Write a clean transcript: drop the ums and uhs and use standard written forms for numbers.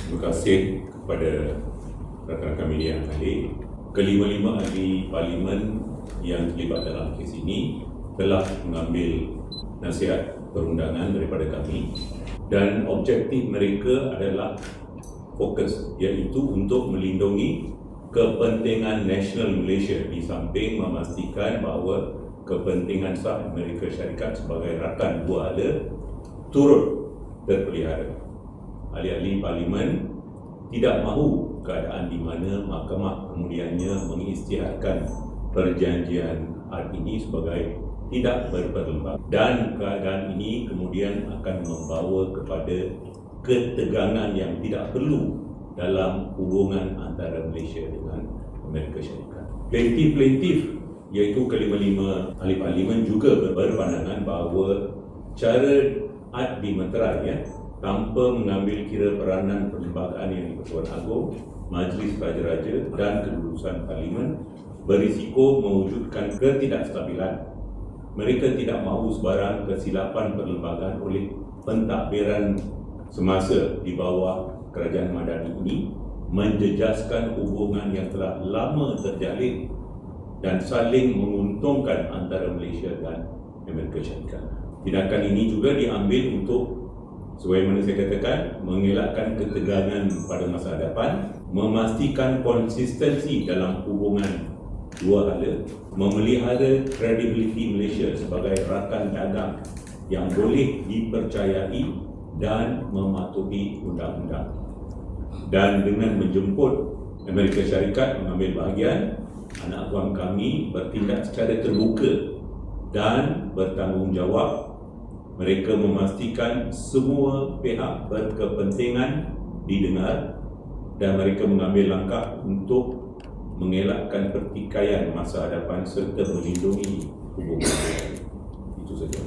Terima kasih kepada rakan-rakan media yang hadir. Kelima-lima ahli parlimen yang terlibat dalam kes ini telah mengambil nasihat perundangan daripada kami dan objektif mereka adalah fokus, iaitu untuk melindungi kepentingan nasional Malaysia di samping memastikan bahawa kepentingan sah Amerika Syarikat sebagai rakan buala turut terpelihara. Ahli-ahli parlimen tidak mahu keadaan di mana mahkamah kemudiannya mengisytiharkan perjanjian art ini sebagai tidak berperlembagaan, dan keadaan ini kemudian akan membawa kepada ketegangan yang tidak perlu dalam hubungan antara Malaysia dengan Amerika Syarikat. Plaintiff iaitu kelima-lima ahli parlimen juga berpandangan bahawa cara art dimeterai tanpa mengambil kira peranan perlembagaan yang di-Persatuan Agong, Majlis Raja-Raja dan kelulusan parlimen berisiko mewujudkan ketidakstabilan. Mereka tidak mahu sebarang kesilapan perlembagaan oleh pentadbiran semasa di bawah kerajaan Madani ini menjejaskan hubungan yang telah lama terjalin dan saling menguntungkan antara Malaysia dan Amerika Syarikat. Tindakan ini juga diambil untuk, sebagaimana saya katakan, mengelakkan ketegangan pada masa hadapan, memastikan konsistensi dalam hubungan dua hala, memelihara kredibiliti Malaysia sebagai rakan dagang yang boleh dipercayai dan mematuhi undang-undang. Dan dengan menjemput Amerika Syarikat mengambil bahagian, anak buah kami bertindak secara terbuka dan bertanggungjawab. Mereka memastikan semua pihak berkepentingan didengar dan mereka mengambil langkah untuk mengelakkan pertikaian masa hadapan serta melindungi hubungan. Itu saja.